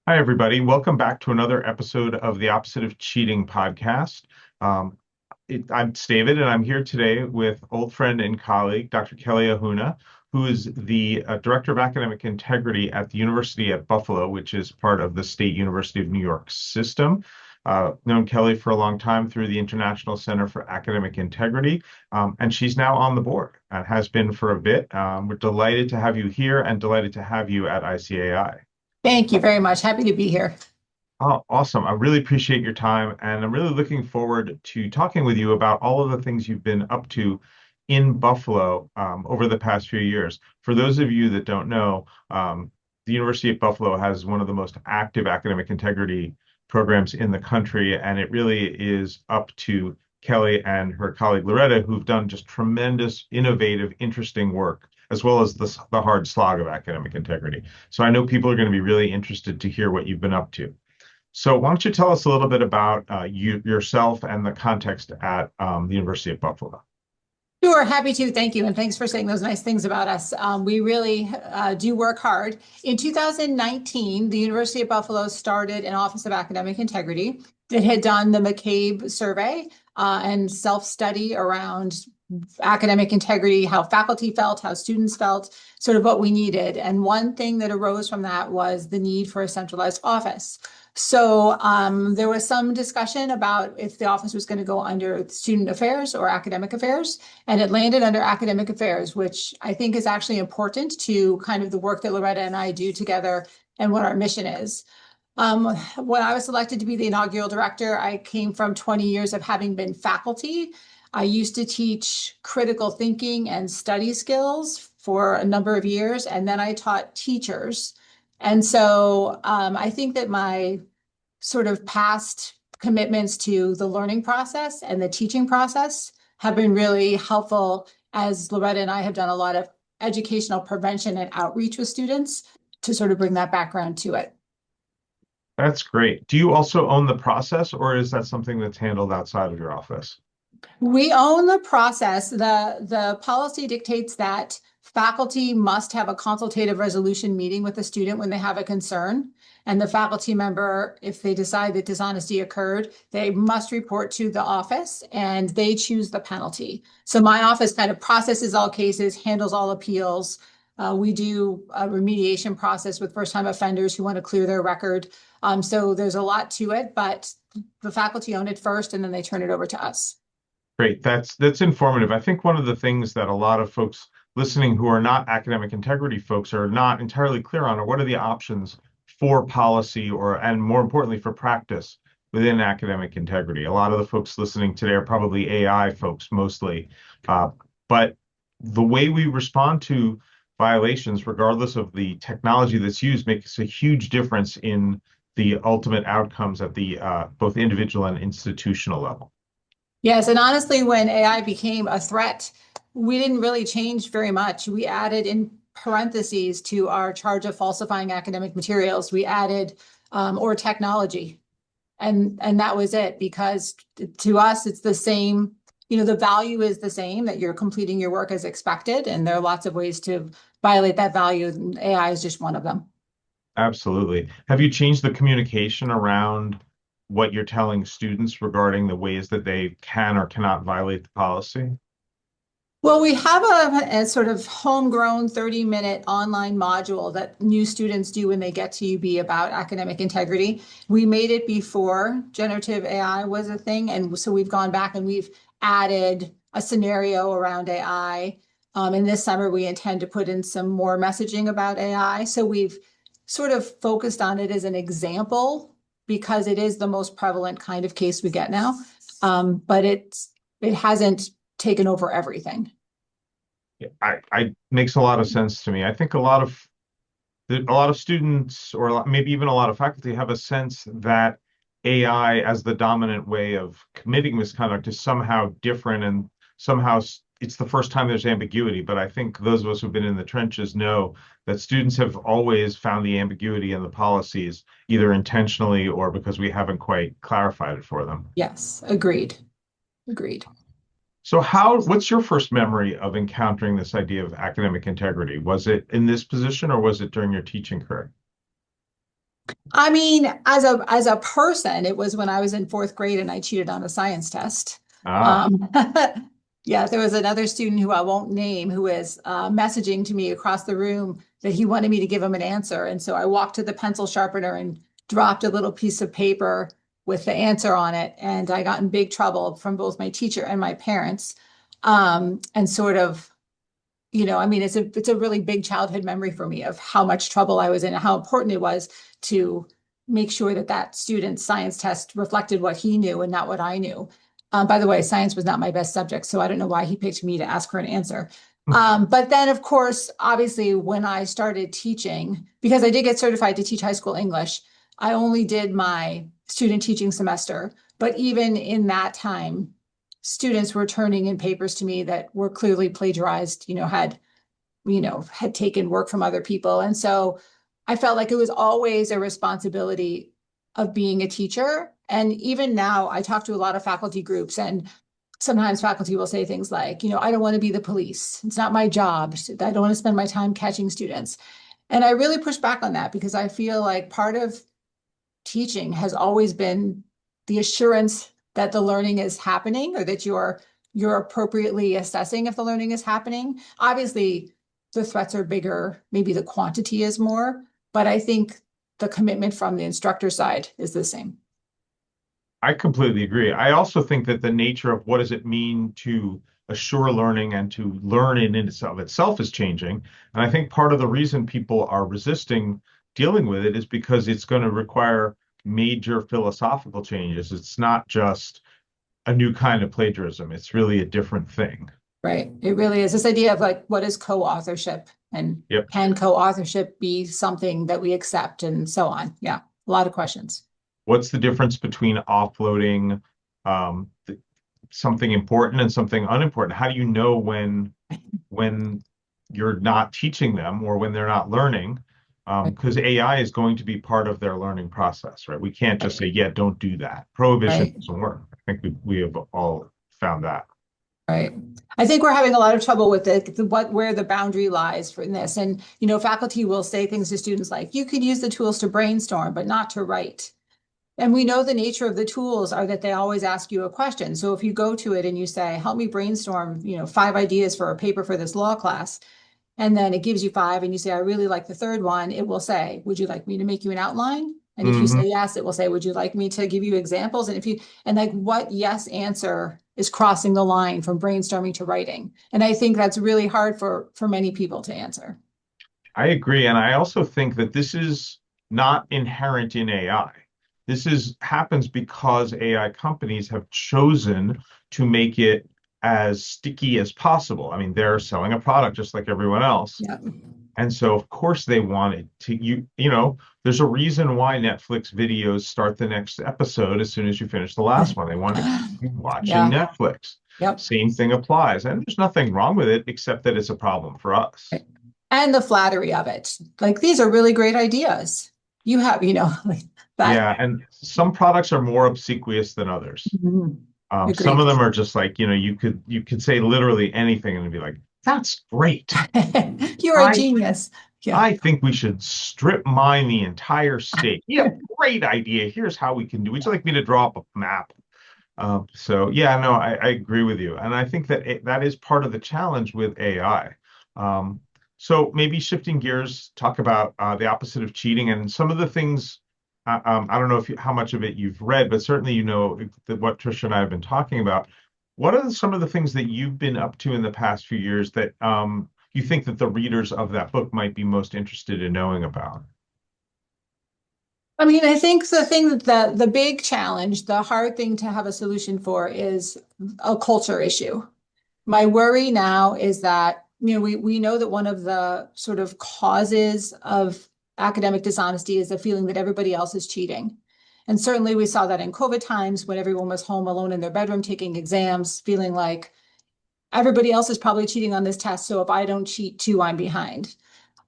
Hi, everybody. Welcome back to another episode of the Opposite of Cheating podcast. Um, I'm David, and I'm here today with old friend and colleague, Dr. Kelly Ahuna, who is the Director of Academic Integrity at the University at Buffalo, which is part of the State University of New York system. Known Kelly for a long time through the International Center for Academic Integrity, and she's now on the board and has been for a bit. We're delighted to have you here and delighted to have you at ICAI. Thank you very much. Happy to be here. Oh, awesome. I really appreciate your time, and I'm really looking forward to talking with you about all of the things you've been up to in Buffalo over the past few years. For those of you that don't know, the University of Buffalo has one of the most active academic integrity programs in the country, and it really is up to Kelly and her colleague Loretta, who've done just tremendous, innovative, interesting work, as well as the hard slog of academic integrity. So I know people are going to be really interested to hear what you've been up to. So why don't you tell us a little bit about yourself and the context at the University of Buffalo? Sure, happy to. Thank you. And thanks for saying those nice things about us. We really do work hard. In 2019, the University of Buffalo started an Office of Academic Integrity that had done the McCabe survey and self-study around academic integrity, how faculty felt, how students felt, sort of what we needed. And one thing that arose from that was the need for a centralized office. So there was some discussion about if the office was going to go under student affairs or academic affairs, and it landed under academic affairs, which I think is actually important to kind of the work that Loretta and I do together and what our mission is. When I was selected to be the inaugural director, I came from 20 years of having been faculty. I used to teach critical thinking and study skills for a number of years, and then I taught teachers. And so I think that my sort of past commitments to the learning process and the teaching process have been really helpful, as Loretta and I have done a lot of educational prevention and outreach with students to sort of bring that background to it. That's great. Do you also own the process, or is that something that's handled outside of your office? We own the process. The policy dictates that faculty must have a consultative resolution meeting with the student when they have a concern. And the faculty member, if they decide that dishonesty occurred, they must report to the office and they choose the penalty. So my office kind of processes all cases, handles all appeals. We do a remediation process with first-time offenders who want to clear their record. So there's a lot to it, but the faculty own it first and then they turn it over to us. Great. That's informative. I think one of the things that a lot of folks listening who are not academic integrity folks are not entirely clear on are what are the options for policy and more importantly for practice within academic integrity. A lot of the folks listening today are probably AI folks mostly, but the way we respond to violations, regardless of the technology that's used, makes a huge difference in the ultimate outcomes at the both individual and institutional level. Yes, and honestly, when AI became a threat, we didn't really change very much. We added in parentheses to our charge of falsifying academic materials, we added or technology. And that was it, because to us, it's the same, the value is the same, that you're completing your work as expected. And there are lots of ways to violate that value. And AI is just one of them. Absolutely. Have you changed the communication around what you're telling students regarding the ways that they can or cannot violate the policy? Well, we have a sort of homegrown 30-minute online module that new students do when they get to UB about academic integrity. We made it before generative AI was a thing. And so we've gone back and we've added a scenario around AI. And this summer, we intend to put in some more messaging about AI. So we've sort of focused on it as an example because it is the most prevalent kind of case we get now. But it hasn't taken over everything. I makes a lot of sense to me. I think a lot of students or maybe even a lot of faculty have a sense that AI as the dominant way of committing misconduct is somehow different and somehow it's the first time there's ambiguity. But I think those of us who've been in the trenches know that students have always found the ambiguity in the policies, either intentionally or because we haven't quite clarified it for them. Yes, agreed. Agreed. So what's your first memory of encountering this idea of academic integrity? Was it in this position or was it during your teaching career? I mean, as a person, it was when I was in fourth grade and I cheated on a science test. Ah, Um, yeah, there was another student who I won't name who was messaging to me across the room that he wanted me to give him an answer. And so I walked to the pencil sharpener and dropped a little piece of paper with the answer on it. And I got in big trouble from both my teacher and my parents. And sort of I mean, it's a really big childhood memory for me of how much trouble I was in and how important it was to make sure that that student's science test reflected what he knew and not what I knew. By the way, science was not my best subject, so I don't know why he picked me to ask for an answer. But then, of course, obviously, when I started teaching, because I did get certified to teach high school English, I only did my student teaching semester. But even in that time, students were turning in papers to me that were clearly plagiarized, had taken work from other people. And so I felt like it was always a responsibility of being a teacher. And even now, I talk to a lot of faculty groups, and sometimes faculty will say things like, I don't want to be the police. It's not my job. I don't want to spend my time catching students. And I really push back on that because I feel like part of teaching has always been the assurance that the learning is happening or that you're appropriately assessing if the learning is happening. Obviously, the threats are bigger, maybe the quantity is more, but I think the commitment from the instructor side is the same. I completely agree. I also think that the nature of what does it mean to assure learning and to learn in itself is changing. And I think part of the reason people are resisting dealing with it is because it's going to require major philosophical changes. It's not just a new kind of plagiarism. It's really a different thing. Right. It really is this idea of like, what is co-authorship and Yep. can co-authorship be something that we accept and so on. Yeah. A lot of questions. What's the difference between offloading um, something important and something unimportant? How do you know when you're not teaching them or when they're not learning? Right. Because AI is going to be part of their learning process, right? We can't just say, yeah, don't do that. Prohibition Right. doesn't work. I think we have all found that. Right. I think we're having a lot of trouble with where the boundary lies for this. And, faculty will say things to students like, you could use the tools to brainstorm, but not to write. And we know the nature of the tools are that they always ask you a question. So if you go to it and you say, help me brainstorm, 5 ideas for a paper for this law class, and then it gives you five and you say, I really like the third one, it will say, would you like me to make you an outline? And if you say Hmm. yes, it will say, would you like me to give you examples? And like what yes answer is crossing the line from brainstorming to writing. And I think that's really hard for many people to answer. I agree. And I also think that this is not inherent in AI. This is happens because AI companies have chosen to make it as sticky as possible. I mean, they're selling a product just like everyone else. Yeah. And so of course they wanted to there's a reason why Netflix videos start the next episode as soon as you finish the last one. They want to keep you watching Yeah. Netflix. Yep. Same thing applies. And there's nothing wrong with it except that it's a problem for us. And the flattery of it. Like these are really great ideas. You have, like that. Yeah, and some products are more obsequious than others. Mhm. Some of Agreed. them are just like, you could say literally anything and it'd be like, that's great. You're a I genius. Yeah. I think we should strip mine the entire state. Yeah, great idea. Here's how we can do. Would you like me to draw up a map? So yeah, no, I agree with you, and I think that that is part of the challenge with AI. So maybe shifting gears, talk about the opposite of cheating and some of the things. I don't know how much of it you've read, but certainly you know that what Trisha and I have been talking about. What are some of the things that you've been up to in the past few years that you think that the readers of that book might be most interested in knowing about? I mean, I think the thing that the big challenge, the hard thing to have a solution for is a culture issue. My worry now is that, we know that one of the sort of causes of academic dishonesty is the feeling that everybody else is cheating. And certainly we saw that in COVID times when everyone was home alone in their bedroom taking exams, feeling like everybody else is probably cheating on this test. So if I don't cheat too, I'm behind.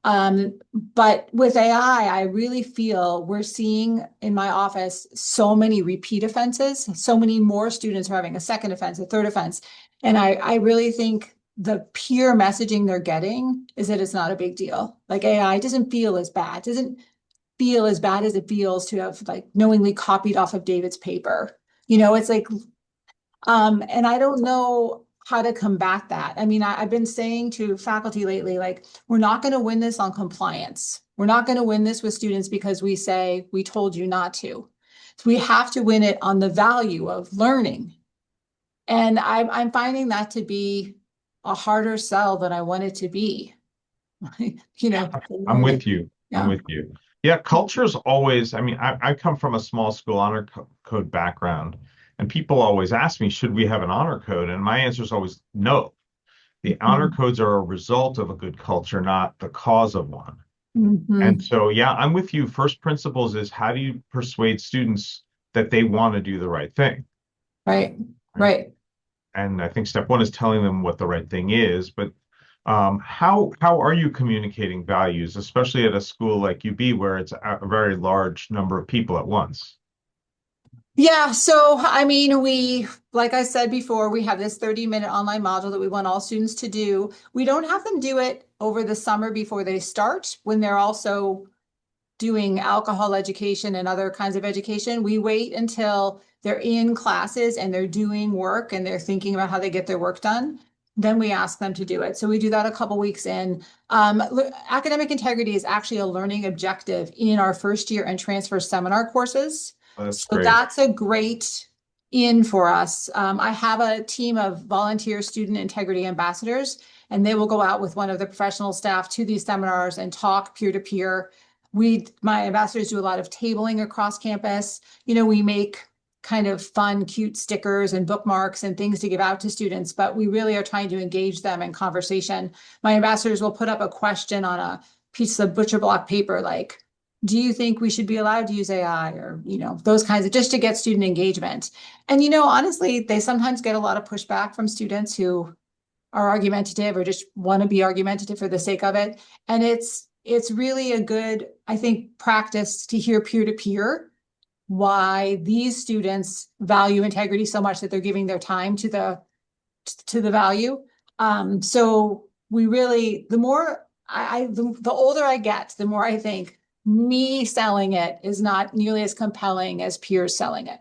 But with AI, I really feel we're seeing in my office so many repeat offenses, so many more students are having a second offense, a third offense. And I really think the peer messaging they're getting is that it's not a big deal. Like AI doesn't feel as bad, doesn't feel as bad as it feels to have like knowingly copied off of David's paper. It's like, and I don't know how to combat that. I mean, I've been saying to faculty lately, like, we're not going to win this on compliance. We're not going to win this with students because we say we told you not to. So we have to win it on the value of learning. And I'm finding that to be a harder sell than I want it to be. The I'm learning. with you. I'm Yeah. with you. Yeah, culture's always, I mean, I come from a small school honor code background, and people always ask me, should we have an honor code? And my answer is always no. The honor Mhm. codes are a result of a good culture, not the cause of one. And Mhm. so, yeah, I'm with you. First principles is how do you persuade students that they want to do the right thing, Right. right? Right. And I think step one is telling them what the right thing is. But how are you communicating values, especially at a school like UB where it's a very large number of people at once? Yeah, so I mean, like I said before, we have this 30-minute online module that we want all students to do. We don't have them do it over the summer before they start, when they're also doing alcohol education and other kinds of education. We wait until they're in classes and they're doing work and they're thinking about how they get their work done. Then we ask them to do it. So we do that a couple weeks in. Academic integrity is actually a learning objective in our first year and transfer seminar courses. Oh, that's So great. that's a great in for us. I have a team of volunteer student integrity ambassadors, and they will go out with one of the professional staff to these seminars and talk peer to peer. My ambassadors do a lot of tabling across campus. We make kind of fun, cute stickers and bookmarks and things to give out to students, but we really are trying to engage them in conversation. My ambassadors will put up a question on a piece of butcher block paper, like, do you think we should be allowed to use AI, or, those kinds of, just to get student engagement. And, honestly, they sometimes get a lot of pushback from students who are argumentative or just want to be argumentative for the sake of it. And it's really a good, I think, practice to hear peer to peer why these students value integrity so much that they're giving their time to the value. So we really, the more the older I get, the more I think me selling it is not nearly as compelling as peers selling it.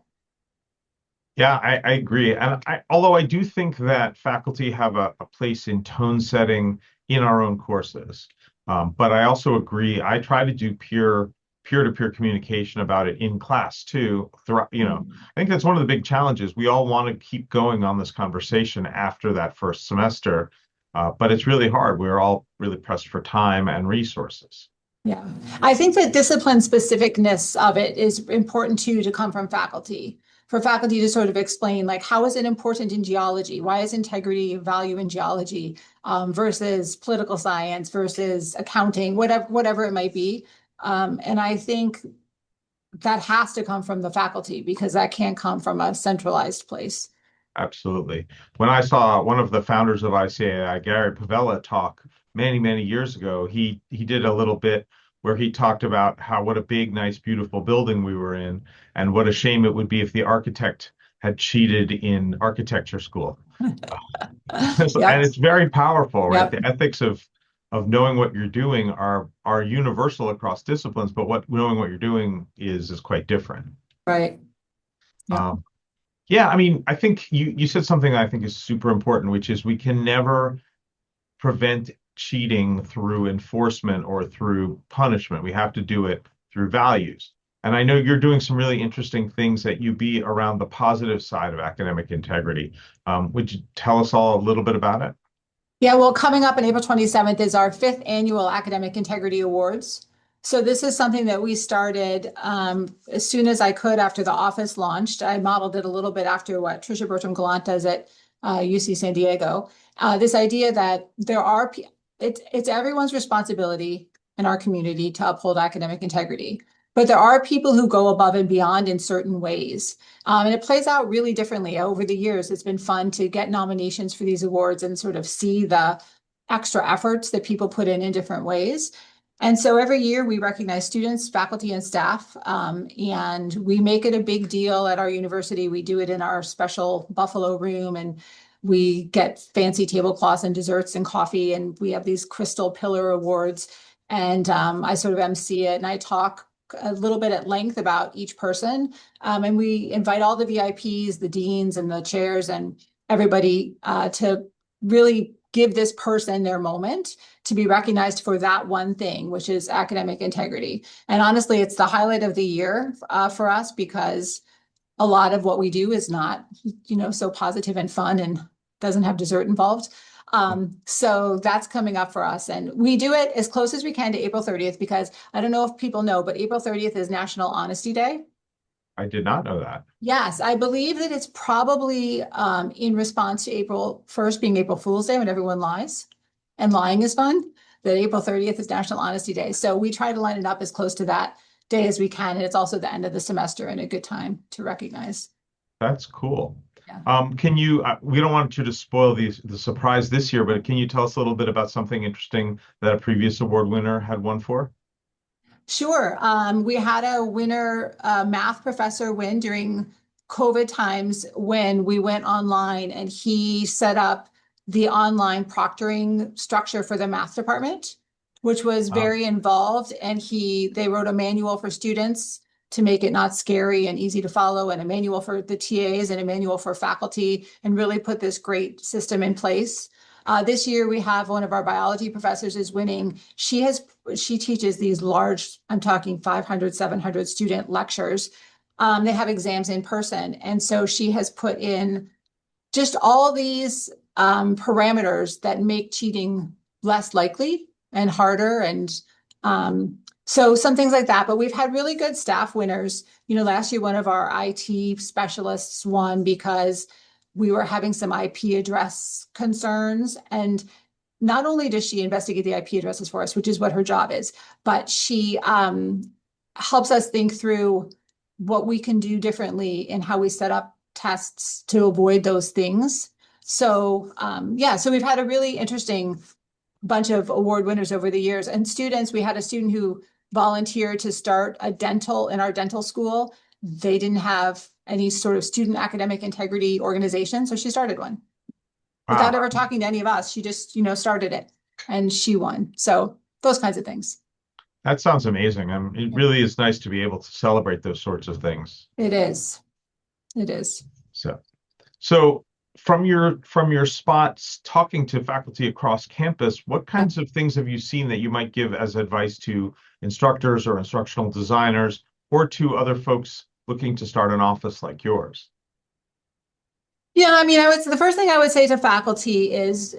Yeah, I agree. And although I do think that faculty have a place in tone setting in our own courses, but I also agree. I try to do peer-to-peer communication about it in class too. I think that's one of the big challenges. We all want to keep going on this conversation after that first semester, but it's really hard. We're all really pressed for time and resources. Yeah, I think the discipline specificness of it is important too, to come from faculty. For faculty to sort of explain, like, how is it important in geology? Why is integrity a value in geology, versus political science versus accounting, whatever it might be. And I think that has to come from the faculty, because that can't come from a centralized place. Absolutely. When I saw one of the founders of ICAI, Gary Pavella, talk many, many years ago, he did a little bit where he talked about how what a big, nice, beautiful building we were in, and what a shame it would be if the architect had cheated in architecture school. And Yep, it's very powerful, right? yep, The ethics of knowing what you're doing are universal across disciplines, but what knowing what you're doing is quite different. right, yeah. Um, Yeah, I mean, I think you said something that I think is super important, which is we can never prevent cheating through enforcement or through punishment. We have to do it through values. And I know you're doing some really interesting things at UB around the positive side of academic integrity. Would you tell us all a little bit about it? Yeah, well, coming up on April 27th is our fifth annual Academic Integrity Awards. So this is something that we started as soon as I could after the office launched. I modeled it a little bit after what Trisha Bertram-Gallant does at UC San Diego. This idea that it's everyone's responsibility in our community to uphold academic integrity, but there are people who go above and beyond in certain ways. And it plays out really differently over the years. It's been fun to get nominations for these awards and sort of see the extra efforts that people put in different ways. And so every year we recognize students, faculty, and staff, and we make it a big deal at our university. We do it in our special Buffalo room, and we get fancy tablecloths and desserts and coffee, and we have these crystal pillar awards. And I sort of MC it, and I talk a little bit at length about each person. And we invite all the VIPs, the deans and the chairs and everybody to really give this person their moment to be recognized for that one thing, which is academic integrity. And honestly, it's the highlight of the year for us because a lot of what we do is not, so positive and fun and doesn't have dessert involved. So that's coming up for us. And we do it as close as we can to April 30th, because I don't know if people know, but April 30th is National Honesty Day. I did not know that. Yes, I believe that it's probably in response to April 1st being April Fool's Day when everyone lies and lying is fun, that April 30th is National Honesty Day. So we try to line it up as close to that day as we can. And it's also the end of the semester and a good time to recognize. That's cool. Yeah. Can you, we don't want you to spoil the surprise this year, but can you tell us a little bit about something interesting that a previous award winner had won for? Sure. We had a winner, math professor win during COVID times when we went online and he set up the online proctoring structure for the math department, which was Wow. very involved. And they wrote a manual for students to make it not scary and easy to follow, and a manual for the TAs and a manual for faculty, and really put this great system in place. This year we have one of our biology professors is winning. She teaches these large, I'm talking 500, 700 student lectures. They have exams in person. And so she has put in just all these parameters that make cheating less likely and harder. And so some things like that. But we've had really good staff winners. Last year, one of our IT specialists won because we were having some IP address concerns. And not only does she investigate the IP addresses for us, which is what her job is, but she helps us think through what we can do differently in how we set up tests to avoid those things. So so we've had a really interesting bunch of award winners over the years. And students, we had a student who volunteered to start a dental in our dental school. They didn't have any sort of student academic integrity organization, so she started one without Wow. ever talking to any of us. She just, started it and she won. So those kinds of things. That sounds amazing. It really is nice to be able to celebrate those sorts of things. It is. It is. So, so from your spots talking to faculty across campus, what Yeah. kinds of things have you seen that you might give as advice to instructors or instructional designers or to other folks looking to start an office like yours? Yeah, I mean, the first thing I would say to faculty is,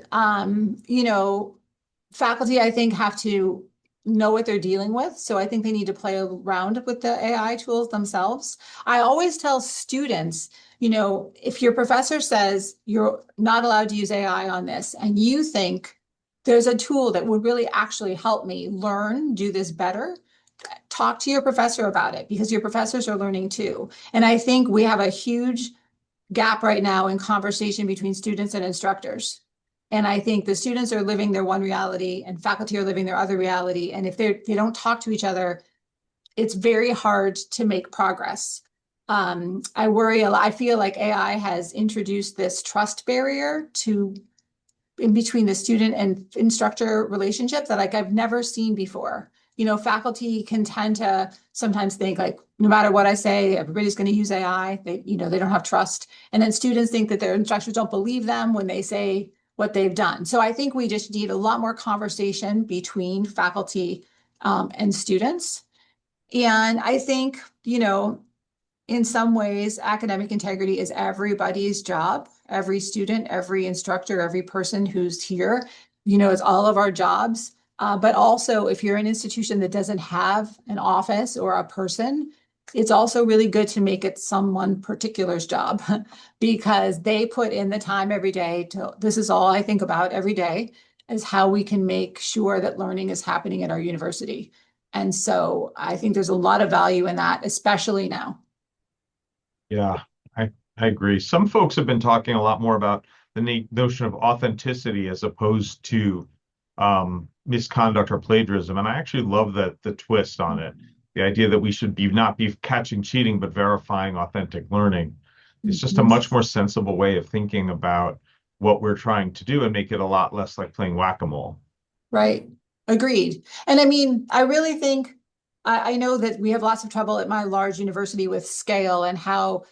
faculty, I think, have to know what they're dealing with. So I think they need to play around with the AI tools themselves. I always tell students, if your professor says you're not allowed to use AI on this, and you think there's a tool that would really actually help me learn, do this better, talk to your professor about it, because your professors are learning too. And I think we have a huge gap right now in conversation between students and instructors. And I think the students are living their one reality and faculty are living their other reality. And if they don't talk to each other, it's very hard to make progress. I worry a lot. I feel like AI has introduced this trust barrier in between the student and instructor relationship that I've never seen before. Faculty can tend to sometimes think like, no matter what I say, everybody's going to use AI. They don't have trust. And then students think that their instructors don't believe them when they say what they've done. So I think we just need a lot more conversation between faculty and students. And I think, in some ways, academic integrity is everybody's job. Every student, every instructor, every person who's here, it's all of our jobs. But also, if you're an institution that doesn't have an office or a person, it's also really good to make it someone particular's job because they put in the time every day this is all I think about every day, is how we can make sure that learning is happening at our university. And so I think there's a lot of value in that, especially now. Yeah, I agree. Some folks have been talking a lot more about the notion of authenticity as opposed to misconduct or plagiarism. And I actually love the twist on it. The idea that we should not be catching cheating, but verifying authentic learning. It's just a Mhm. much more sensible way of thinking about what we're trying to do and make it a lot less like playing whack-a-mole. Right. Agreed. And I mean, I really think I know that we have lots of trouble at my large university with scale and how,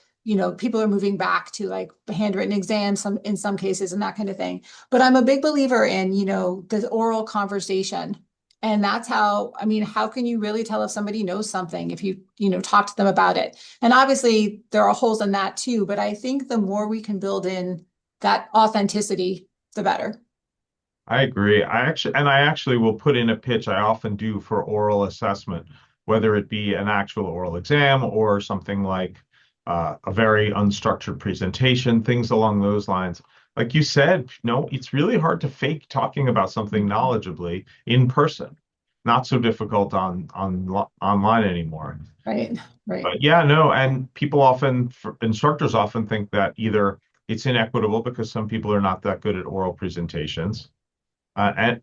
people are moving back to like handwritten exams in some cases and that kind of thing. But I'm a big believer in, the oral conversation. And that's how, I mean, how can you really tell if somebody knows something if you, talk to them about it? And obviously there are holes in that too, but I think the more we can build in that authenticity, the better. I agree. I actually will put in a pitch I often do for oral assessment, whether it be an actual oral exam or something like a very unstructured presentation, things along those lines. Like you said, it's really hard to fake talking about something knowledgeably in person. Not so difficult online anymore. Right, right. But yeah, no, and instructors often think that either it's inequitable because some people are not that good at oral presentations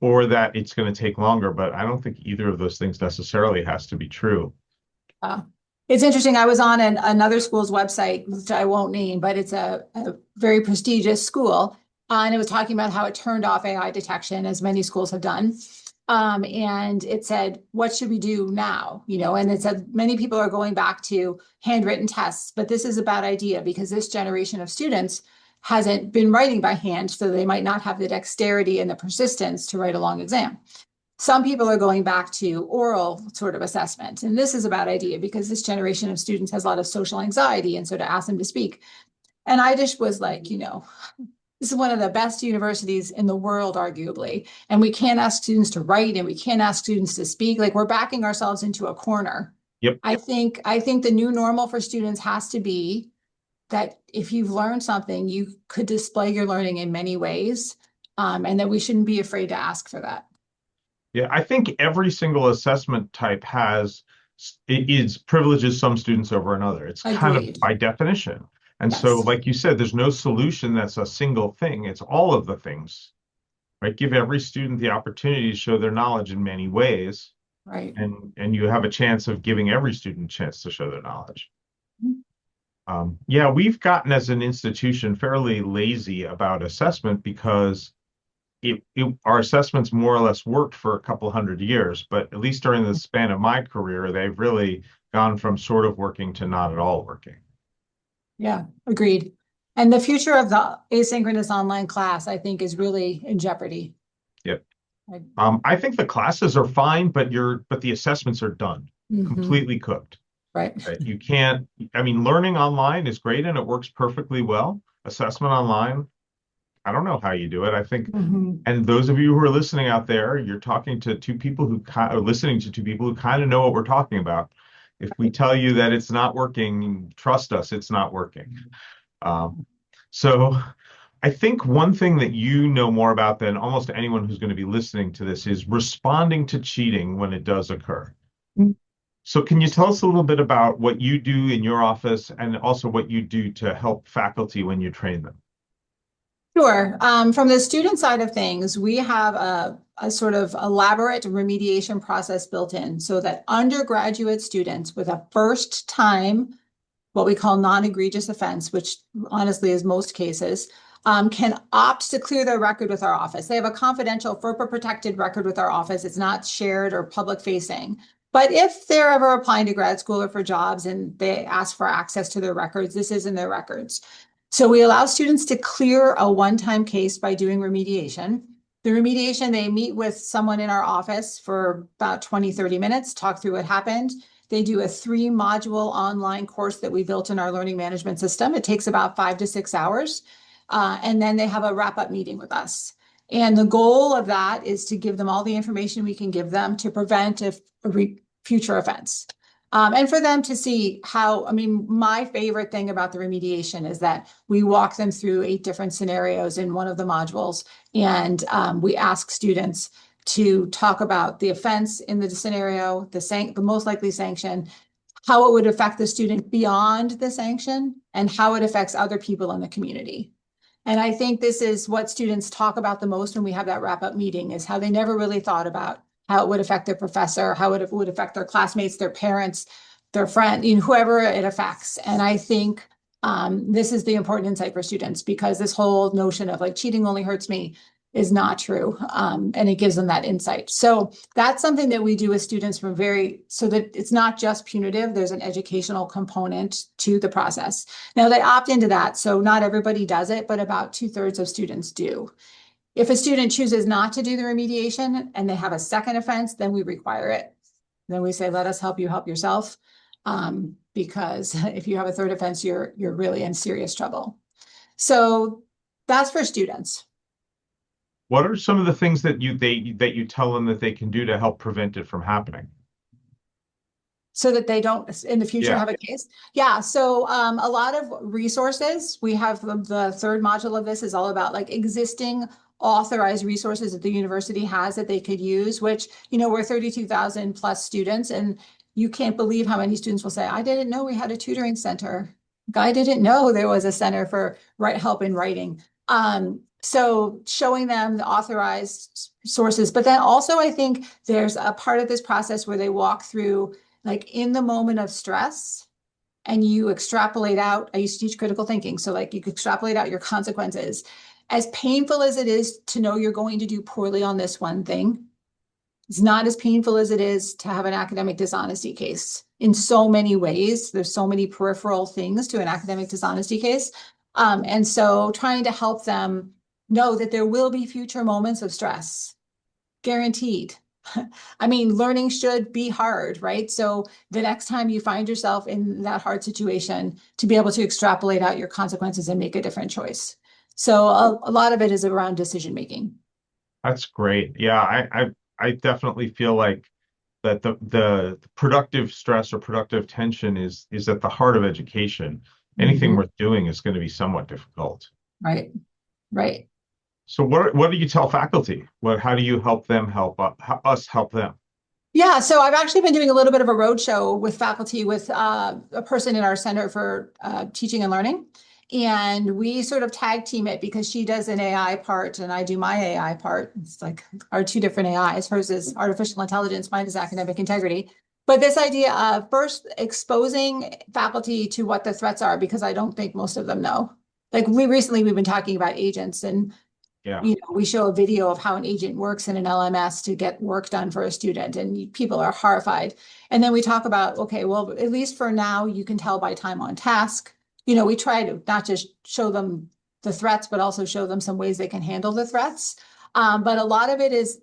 or that it's going to take longer. But I don't think either of those things necessarily has to be true. Uh, it's interesting. I was on another school's website, which I won't name, but it's a very prestigious school. And it was talking about how it turned off AI detection, as many schools have done. And it said, what should we do now? And it said many people are going back to handwritten tests, but this is a bad idea because this generation of students hasn't been writing by hand, so they might not have the dexterity and the persistence to write a long exam. Some people are going back to oral sort of assessment. And this is a bad idea because this generation of students has a lot of social anxiety. And so to ask them to speak. And I just was like, this is one of the best universities in the world, arguably. And we can't ask students to write and we can't ask students to speak. Like we're backing ourselves into a corner. Yep. I think the new normal for students has to be that if you've learned something, you could display your learning in many ways. And that we shouldn't be afraid to ask for that. Yeah, I think every single assessment type it is privileges some students over another. It's kind of Agreed. by definition. And so, Yes. like you said, there's no solution that's a single thing. It's all of the things, right? Give every student the opportunity to show their knowledge in many ways, Right. and you have a chance of giving every student a chance to show their knowledge. Yeah, we've gotten as an institution fairly lazy about assessment because our assessments more or less worked for a couple hundred years, but at least during the span of my career, they've really gone from sort of working to not at all working. Yeah, agreed. And the future of the asynchronous online class, I think, is really in jeopardy. Yep. Like, I think the classes are fine, but the assessments are done, mhm, completely cooked. right. Right? You can't, I mean, learning online is great and it works perfectly well. Assessment online, I don't know how you do it. I think, Mhm. and those of you who are listening out there, you're talking to two people who are listening to two people who kind of know what we're talking about. If we tell you that it's not working, trust us, it's not working. Um, so I think one thing that you know more about than almost anyone who's going to be listening to this is responding to cheating when it does occur. So can you tell us a little bit about what you do in your office and also what you do to help faculty when you train them? Sure. From the student side of things, we have a sort of elaborate remediation process built in so that undergraduate students with a first time, what we call non-egregious offense, which honestly is most cases, can opt to clear their record with our office. They have a confidential FERPA protected record with our office. It's not shared or public facing. But if they're ever applying to grad school or for jobs and they ask for access to their records, this is in their records. So we allow students to clear a one-time case by doing remediation. The remediation, they meet with someone in our office for about 20, 30 minutes, talk through what happened. They do a 3-module online course that we built in our learning management system. It takes about 5 to 6 hours. And then they have a wrap-up meeting with us. And the goal of that is to give them all the information we can give them to prevent a future offense. And for them to see how, I mean, my favorite thing about the remediation is that we walk them through 8 different scenarios in one of the modules, and we ask students to talk about the offense in the scenario, the most likely sanction, how it would affect the student beyond the sanction, and how it affects other people in the community. And I think this is what students talk about the most when we have that wrap-up meeting, is how they never really thought about how it would affect their professor, how it would affect their classmates, their parents, their friend, whoever it affects. And I think this is the important insight for students, because this whole notion of like cheating only hurts me is not true. And it gives them that insight. So that's something that we do with students so that it's not just punitive, there's an educational component to the process. Now they opt into that. So not everybody does it, but about 2/3 of students do. If a student chooses not to do the remediation and they have a second offense, then we require it. Then we say, let us help you help yourself. Because if you have a third offense, you're really in serious trouble. So that's for students. What are some of the things that you tell them that they can do to help prevent it from happening? So that they don't in the future Yeah. have a case. Yeah. So a lot of resources. We have the third module of this is all about like existing authorized resources that the university has that they could use, which, we're 32,000 plus students, and you can't believe how many students will say, I didn't know we had a tutoring center. I didn't know there was a center for help in writing. So showing them the authorized sources, but then also I think there's a part of this process where they walk through like in the moment of stress and you extrapolate out. I used to teach critical thinking. So like you extrapolate out your consequences. As painful as it is to know you're going to do poorly on this one thing, it's not as painful as it is to have an academic dishonesty case. In so many ways, there's so many peripheral things to an academic dishonesty case. And so trying to help them know that there will be future moments of stress, guaranteed. I mean, learning should be hard, right? So the next time you find yourself in that hard situation, to be able to extrapolate out your consequences and make a different choice. So a lot of it is around decision making. That's great. Yeah, I definitely feel like that the productive stress or productive tension is at the heart of education. Anything Mhm. worth doing is going to be somewhat difficult. Right, right. So what do you tell faculty? How do you help them us help them? Yeah, so I've actually been doing a little bit of a roadshow with faculty with a person in our Center for Teaching and Learning. And we sort of tag team it because she does an AI part and I do my AI part. It's like our two different AIs. Hers is artificial intelligence, mine is academic integrity. But this idea of first exposing faculty to what the threats are, because I don't think most of them know. Like we've been talking about agents, and Yeah. we show a video of how an agent works in an LMS to get work done for a student, and people are horrified. And then we talk about, okay, well, at least for now, you can tell by time on task. We try to not just show them the threats, but also show them some ways they can handle the threats. But a lot of it is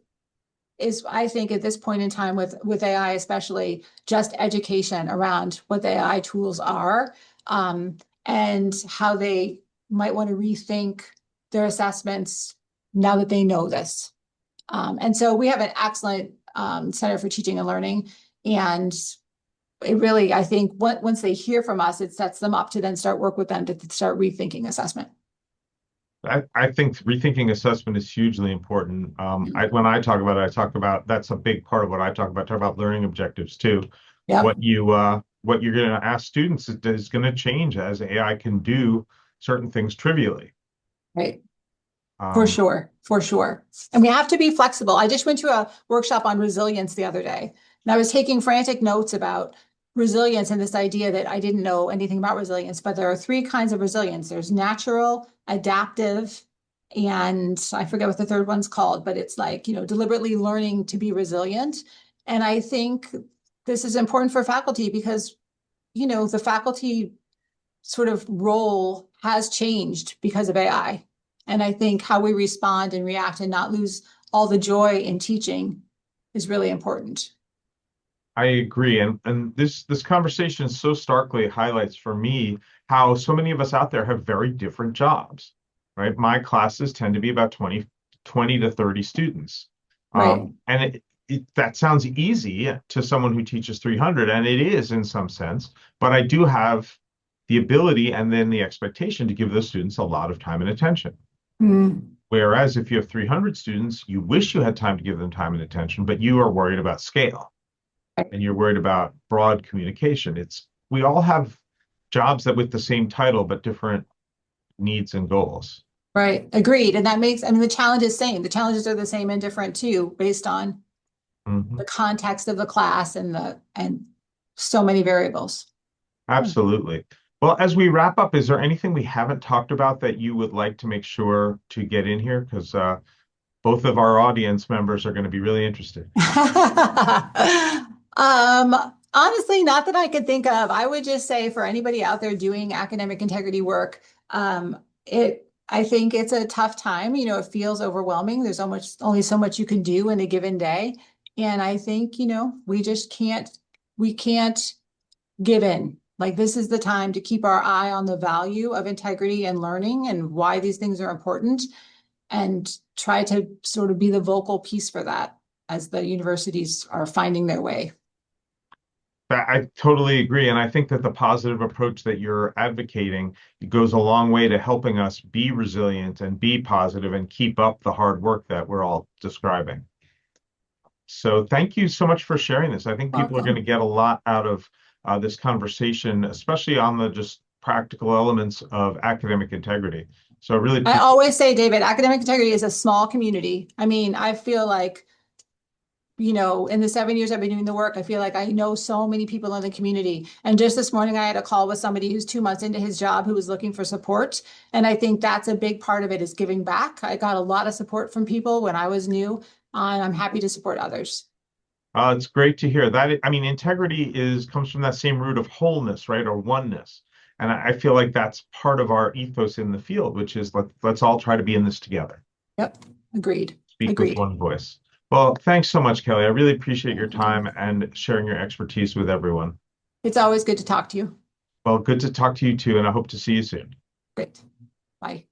I think at this point in time with AI, especially just education around what the AI tools are, and how they might want to rethink their assessments now that they know this. And so we have an excellent Center for Teaching and Learning, and it really, I think, once they hear from us, it sets them up to then start work with them to start rethinking assessment. I think rethinking assessment is hugely important. When I talk about it, I talk about that's a big part of what I talk about. Talk about learning objectives too. Yep. What you're going to ask students is going to change as AI can do certain things trivially. Right. For Um, sure, for sure. And we have to be flexible. I just went to a workshop on resilience the other day, and I was taking frantic notes about resilience and this idea that I didn't know anything about resilience, but there are three kinds of resilience. There's natural, adaptive, and I forget what the third one's called, but it's like, deliberately learning to be resilient. And I think this is important for faculty because, the faculty sort of role has changed because of AI. And I think how we respond and react and not lose all the joy in teaching is really important. I agree, and this conversation so starkly highlights for me how so many of us out there have very different jobs, right? My classes tend to be about 20 to 30 students. Right. And that sounds easy to someone who teaches 300, and it is in some sense, but I do have the ability and then the expectation to give those students a lot of time and attention. Mm. Whereas if you have 300 students, you wish you had time to give them time and attention, but you are worried about scale and you're worried about broad communication. We all have jobs that with the same title but different needs and goals. Right. Agreed. And that makes, I mean, the challenge is same. The challenges are the same and different too, based on Mhm. the context of the class and so many variables. Yeah. Absolutely. Well, as we wrap up, is there anything we haven't talked about that you would like to make sure to get in here? Because both of our audience members are going to be really interested. Um, Honestly, not that I could think of. I would just say for anybody out there doing academic integrity work, I think it's a tough time. It feels overwhelming. There's only so much you can do in a given day. And I think, we can't give in. Like this is the time to keep our eye on the value of integrity and learning and why these things are important and try to sort of be the vocal piece for that as the universities are finding their way. I totally agree. And I think that the positive approach that you're advocating goes a long way to helping us be resilient and be positive and keep up the hard work that we're all describing. So thank you so much for sharing this. I think people are going to Welcome. get a lot out of this conversation, especially on the just practical elements of academic integrity. So I really I appreciate. always say, David, academic integrity is a small community. I mean, I feel like, in the 7 years I've been doing the work, I feel like I know so many people in the community. And just this morning, I had a call with somebody who's 2 months into his job who was looking for support. And I think that's a big part of it is giving back. I got a lot of support from people when I was new, and I'm happy to support others. It's great to hear that. I mean, integrity is comes from that same root of wholeness, right, or oneness. And I feel like that's part of our ethos in the field, which is let's all try to be in this together, Yep. Agreed. speak with Agreed. one voice. Well, thanks so much, Kelly. I really appreciate your time and sharing your expertise with everyone. It's always good to talk to you. Well, good to talk to you too, and I hope to see you soon. Great. Bye.